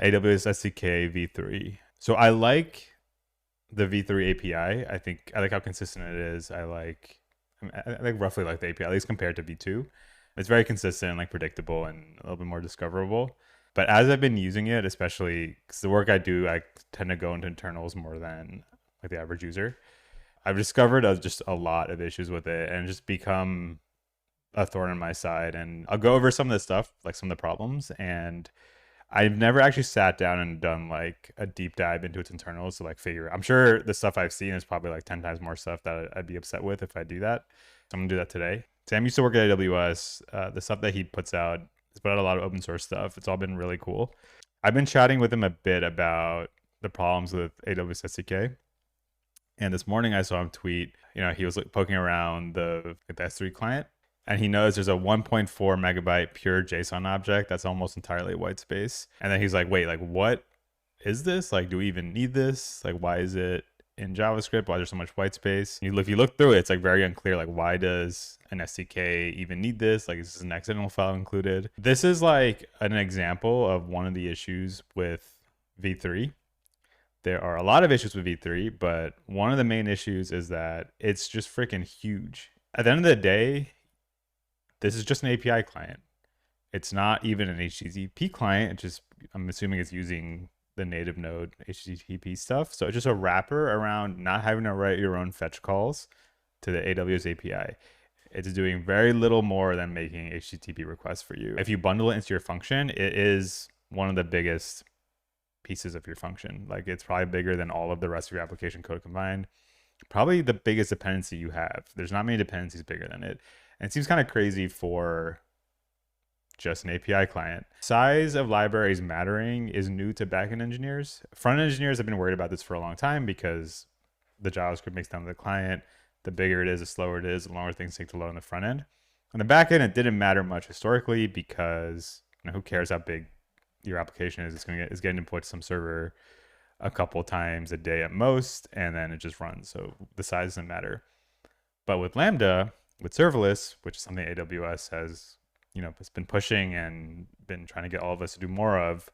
AWS SDK V3. So I like the V3 API. I like how consistent it is. I like roughly like the API, at least compared to V2. It's very consistent, like predictable and a little bit more discoverable. But as I've been using it, especially because the work I do, I tend to go into internals more than like the average user. I've discovered just a lot of issues with it and just become a thorn in my side. And I'll go over some of the stuff, like some of the problems. And I've never actually sat down and done like a deep dive into its internals to like figure. I'm sure the stuff I've seen is probably like 10 times more stuff that I'd be upset with if I do that. So I'm gonna do that today. Sam used to work at AWS. The stuff that he puts out, he's put out a lot of open source stuff. It's all been really cool. I've been chatting with him a bit about the problems with AWS SDK. And this morning I saw him tweet, he was like poking around the S3 client, and he knows there's a 1.4 megabyte pure JSON object that's almost entirely white space. And then he's like, wait, like what is this? Like, do we even need this? Like, why is it in JavaScript? Why is there so much white space? If you look through it, it's like very unclear. Like, why does an SDK even need this? Like, is this an accidental file included? This is like an example of one of the issues with V3. There are a lot of issues with V3, but one of the main issues is that it's just freaking huge. At the end of the day, this is just an API client. It's not even an HTTP client. I'm assuming it's using the native node HTTP stuff. So it's just a wrapper around not having to write your own fetch calls to the AWS API. It's doing very little more than making HTTP requests for you. If you bundle it into your function, it is one of the biggest pieces of your function. Like, it's probably bigger than all of the rest of your application code combined. Probably the biggest dependency you have. There's not many dependencies bigger than it. And it seems kind of crazy for just an API client. Size of libraries mattering is new to backend engineers. Front-end engineers have been worried about this for a long time because the JavaScript makes down to the client. The bigger it is, the slower it is, the longer things take to load on the front end. On the back end, it didn't matter much historically because who cares how big your application is? It's getting input to some server a couple times a day at most, and then it just runs. So the size doesn't matter. But with Lambda, with serverless, which is something AWS has, it's been pushing and been trying to get all of us to do more of,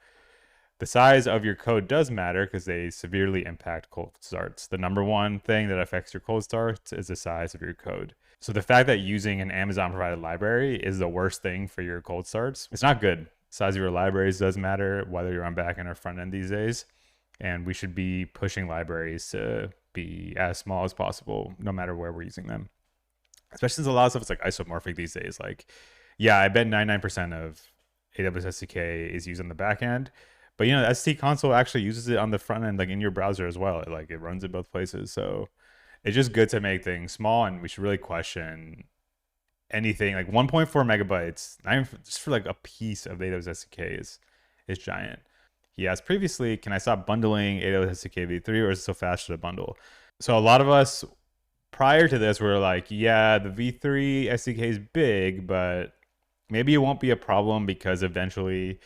the size of your code does matter because they severely impact cold starts. The number one thing that affects your cold starts is the size of your code. So the fact that using an Amazon provided library is the worst thing for your cold starts, it's not good. Size of your libraries does matter, whether you're on back end or front end these days. And we should be pushing libraries to be as small as possible, no matter where we're using them. Especially since a lot of stuff is like isomorphic these days. Like, yeah, I bet 99% of AWS SDK is used on the back end. But, the ST console actually uses it on the front end, like in your browser as well. It runs in both places. So it's just good to make things small, and we should really question anything like 1.4 megabytes, not even just for like a piece of AWS SDK is giant. He asked previously, can I stop bundling AWS SDK V3 or is it so fast to bundle? So a lot of us prior to this were like, yeah, the V3 SDK is big, but maybe it won't be a problem because eventually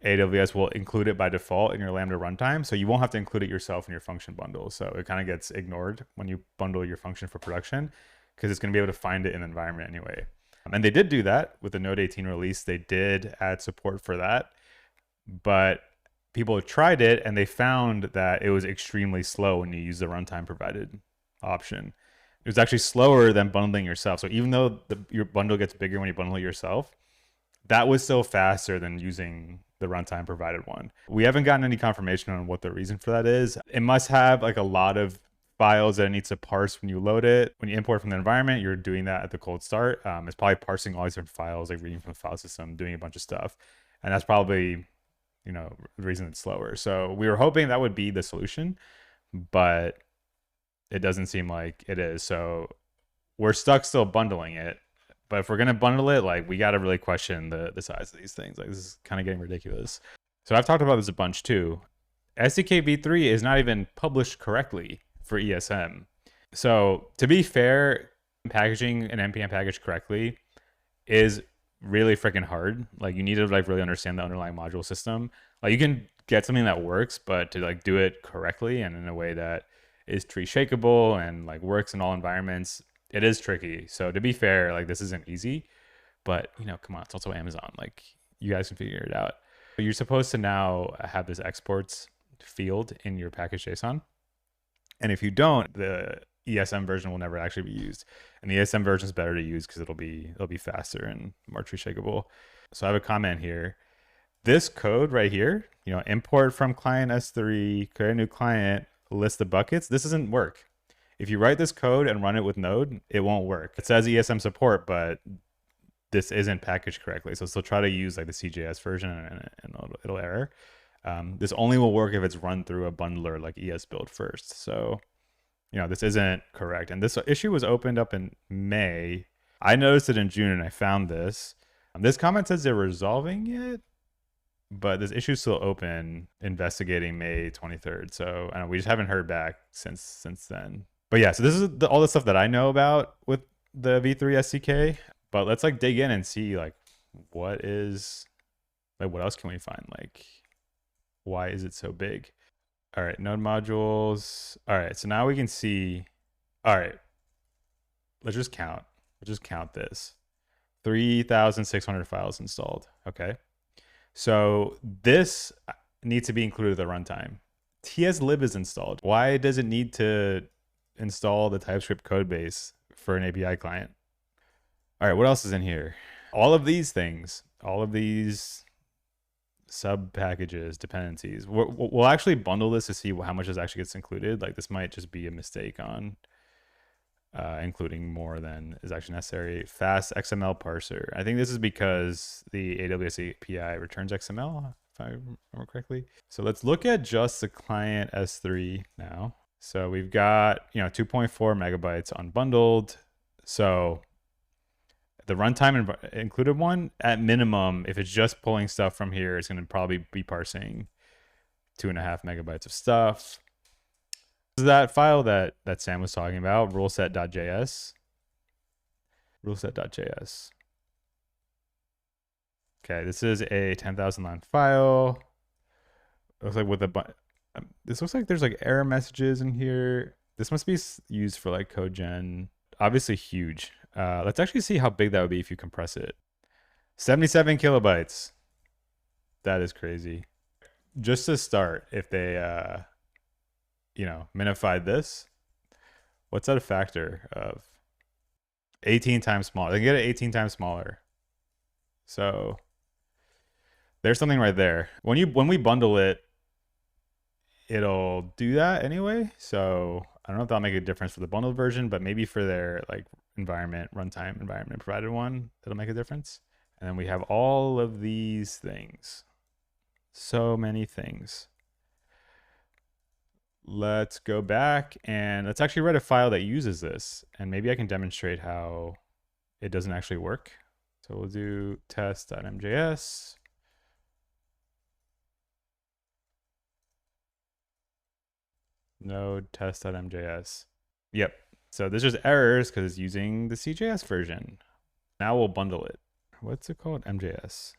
AWS will include it by default in your Lambda runtime. So you won't have to include it yourself in your function bundle. So it kind of gets ignored when you bundle your function for production, because it's going to be able to find it in the environment anyway. And they did do that with the Node 18 release. They did add support for that, but people tried it and they found that it was extremely slow when you use the runtime provided option. It was actually slower than bundling yourself. So even though your bundle gets bigger when you bundle it yourself, that was still faster than using the runtime provided one. We haven't gotten any confirmation on what the reason for that is. It must have like a lot of files that it needs to parse when you load it. When you import from the environment, you're doing that at the cold start. It's probably parsing all these different files, like reading from the file system, doing a bunch of stuff. And that's probably, the reason it's slower. So we were hoping that would be the solution, but it doesn't seem like it is. So we're stuck still bundling it. But if we're going to bundle it, like, we got to really question the size of these things. Like, this is kind of getting ridiculous. So I've talked about this a bunch too. SDK V3 is not even published correctly for ESM. So to be fair, packaging an NPM package correctly is really freaking hard. Like, you need to like really understand the underlying module system. Like, you can get something that works, but to like do it correctly and in a way that is tree shakeable and like works in all environments, it is tricky. So to be fair, like, this isn't easy, but come on, it's also Amazon. Like, you guys can figure it out. You're supposed to now have this exports field in your package JSON. And if you don't, the ESM version will never actually be used. And the ESM version is better to use because it'll be faster and more tree shakeable. So I have a comment here. This code right here, import from client S3, create a new client, list the buckets. This doesn't work. If you write this code and run it with Node, it won't work. It says ESM support, but this isn't packaged correctly. So still try to use like the CJS version and it'll error. This only will work if it's run through a bundler like ESBuild first. So, this isn't correct. And this issue was opened up in May. I noticed it in June and I found this. This comment says they're resolving it, but this issue is still open, investigating May 23rd. So we just haven't heard back since then. But yeah, so this is all the stuff that I know about with the V3 SDK. But let's like dig in and see like what else can we find? Like, why is it so big? All right, node modules. All right, so now we can see. All right, let's just count. This. 3,600 files installed. Okay. So this needs to be included at the runtime. TSLib is installed. Why does it need to install the TypeScript code base for an API client? All right, what else is in here? All of these things, all of these sub packages, dependencies. We'll actually bundle this to see how much this actually gets included. Like this might just be a mistake on including more than is actually necessary. Fast XML parser. I think this is because the AWS API returns XML, if I remember correctly. So let's look at just the client S3 now. So we've got 2.4 megabytes unbundled. So the runtime included one, at minimum, if it's just pulling stuff from here, it's going to probably be parsing 2.5 megabytes of stuff. This is that file that Sam was talking about, ruleset.js. Ruleset.js. Okay, this is a 10,000 line file. It looks like this looks like there's like error messages in here. This must be used for like code gen. Obviously huge. Let's actually see how big that would be if you compress it. 77 kilobytes. That is crazy. Just to start, if they, minified this, what's that a factor of? 18 times smaller. They can get it 18 times smaller. So there's something right there. When we bundle it, it'll do that anyway. So I don't know if that'll make a difference for the bundled version, but maybe for their like runtime environment provided one, that'll make a difference. And then we have all of these things. So many things. Let's go back and let's actually write a file that uses this. And maybe I can demonstrate how it doesn't actually work. So we'll do test.mjs. Node test.mjs. Yep. So there's just errors because it's using the CJS version. Now we'll bundle it. What's it called? MJS.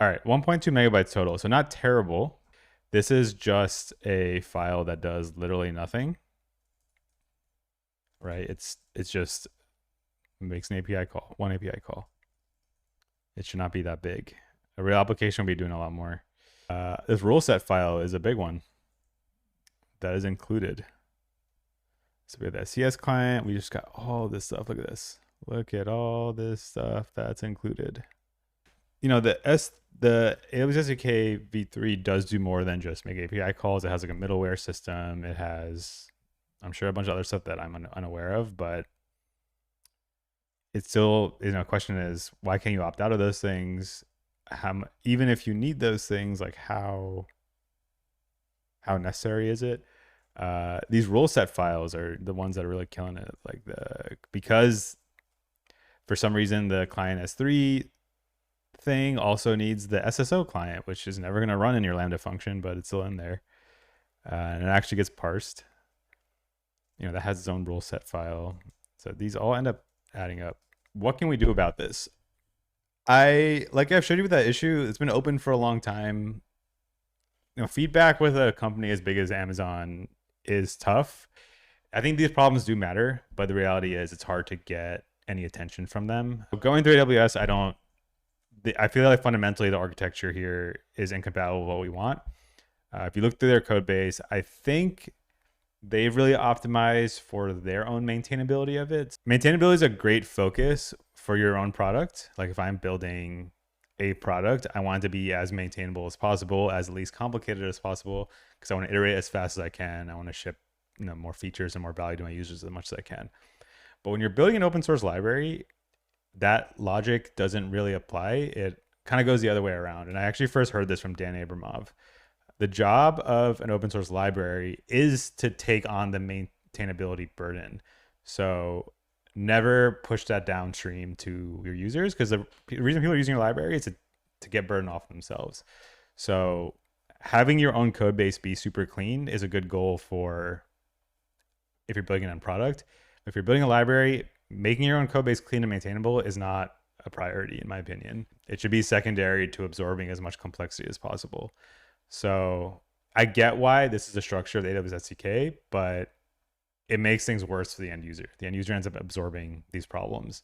All right, 1.2 megabytes total. So not terrible. This is just a file that does literally nothing. Right? It's just makes an API call, one API call. It should not be that big. A real application will be doing a lot more. This rule set file is a big one that is included. So we have that CS client. We just got all this stuff. Look at this. Look at all this stuff that's included. The AWS SDK V3 does do more than just make API calls. It has like a middleware system. It has, I'm sure, a bunch of other stuff that I'm unaware of, but it's still, question is, why can't you opt out of those things? Even if you need those things, like how necessary is it? These rule set files are the ones that are really killing it. Because for some reason the client S3 thing also needs the SSO client, which is never going to run in your Lambda function, but it's still in there. And it actually gets parsed. That has its own rule set file. So these all end up adding up. What can we do about this? Like I've showed you with that issue, it's been open for a long time. Feedback with a company as big as Amazon is tough. I think these problems do matter, but the reality is it's hard to get any attention from them. Going through AWS, I feel like fundamentally the architecture here is incompatible with what we want. If you look through their code base, I think they've really optimized for their own maintainability of it. Maintainability is a great focus for your own product. Like if I'm building a product, I want it to be as maintainable as possible, as least complicated as possible, because I want to iterate as fast as I can. I want to ship more features and more value to my users as much as I can. But when you're building an open source library, that logic doesn't really apply. It kind of goes the other way around. And I actually first heard this from Dan Abramov. The job of an open source library is to take on the maintainability burden. So never push that downstream to your users, because the reason people are using your library is to get burden off themselves. So having your own code base be super clean is a good goal for if you're building an end product. If you're building a library, making your own code base clean and maintainable is not a priority, in my opinion. It should be secondary to absorbing as much complexity as possible. So I get why this is the structure of the AWS SDK, but it makes things worse for the end user. The end user ends up absorbing these problems.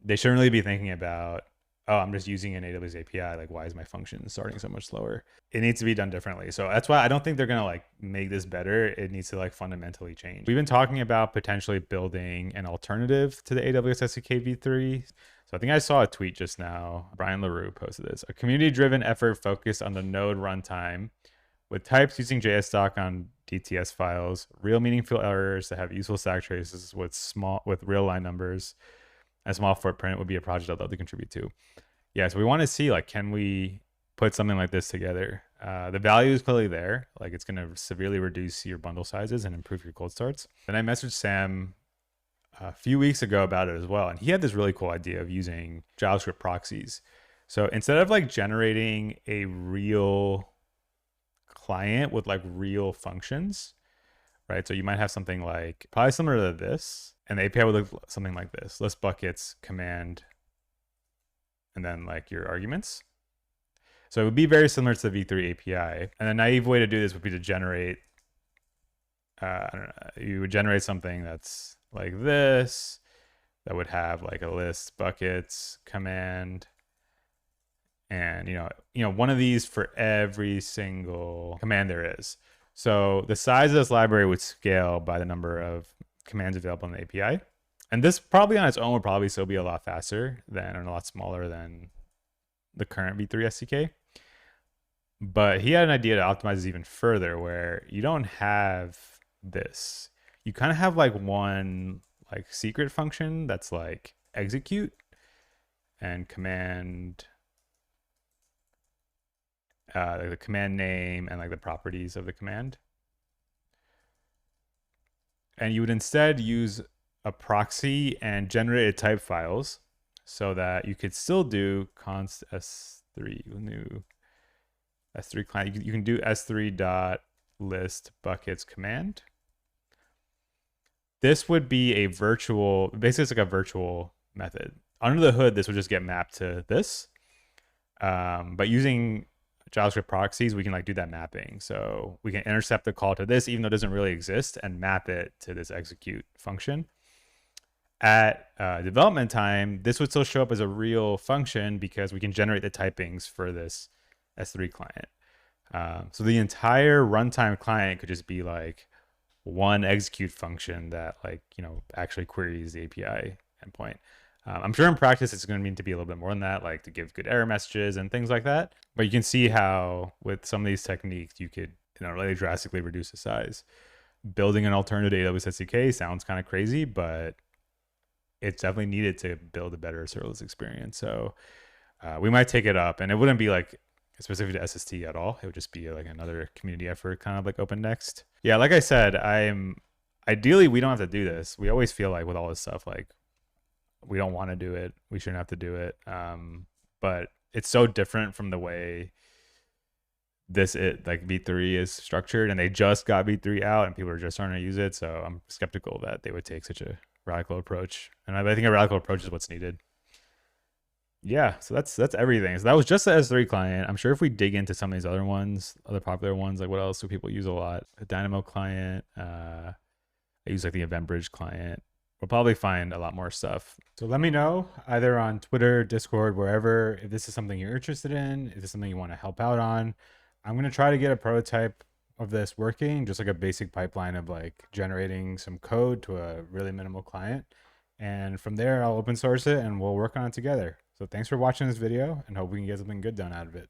They shouldn't really be thinking about, oh, I'm just using an AWS API. Like, why is my function starting so much slower? It needs to be done differently. So that's why I don't think they're going to like make this better. It needs to like fundamentally change. We've been talking about potentially building an alternative to the AWS SDK V3. So I think I saw a tweet just now. Brian LaRue posted this. A community-driven effort focused on the node runtime with types using JSDoc on DTS files, real meaningful errors that have useful stack traces with real line numbers, a small footprint would be a project I'd love to contribute to. Yeah, so we want to see, like, can we put something like this together? The value is clearly there. Like, it's going to severely reduce your bundle sizes and improve your cold starts. Then I messaged Sam a few weeks ago about it as well, and he had this really cool idea of using JavaScript proxies. So instead of like generating a real client with like real functions, right? So you might have something like probably similar to this, and the API would look something like this: list buckets, command, and then like your arguments. So it would be very similar to the V3 API. And the naive way to do this would be to generate, I don't know, you would generate something that's like this, that would have like a list, buckets, command, and you know one of these for every single command there is. So the size of this library would scale by the number of commands available in the API. And this probably on its own would probably still be a lot faster than, and a lot smaller than the current V3 SDK. But he had an idea to optimize this even further, where you don't have this. You kind of have like one like secret function that's like execute and command, like the command name and like the properties of the command. And you would instead use a proxy and generated type files so that you could still do const s3 new s3 client. You can do s3 dot list buckets command. This would be a virtual, basically it's like a virtual method. Under the hood, this would just get mapped to this. But using JavaScript proxies, we can like do that mapping. So we can intercept the call to this, even though it doesn't really exist, and map it to this execute function. At development time, this would still show up as a real function because we can generate the typings for this S3 client. So the entire runtime client could just be like one execute function that like, actually queries the API endpoint. I'm sure in practice, it's going to need to be a little bit more than that, like to give good error messages and things like that. But you can see how with some of these techniques, you could really drastically reduce the size. Building an alternative to AWS SDK sounds kind of crazy, but it's definitely needed to build a better serverless experience. So we might take it up, and it wouldn't be like specific to SST at all. It would just be like another community effort, kind of like Open Next. Yeah, like I said, ideally we don't have to do this. We always feel like with all this stuff, like we don't want to do it. We shouldn't have to do it. But it's so different from the way like V3 is structured, and they just got V3 out and people are just starting to use it. So I'm skeptical that they would take such a radical approach. And I think a radical approach is what's needed. Yeah, so that's everything. So that was just the S3 client. I'm sure if we dig into some of these other ones, other popular ones, like what else do people use a lot? A Dynamo client. I use like the EventBridge client, we'll probably find a lot more stuff. So let me know either on Twitter, Discord, wherever, if this is something you're interested in, if this is something you want to help out on. I'm going to try to get a prototype of this working, just like a basic pipeline of like generating some code to a really minimal client. And from there, I'll open source it and we'll work on it together. So thanks for watching this video and hope we can get something good done out of it.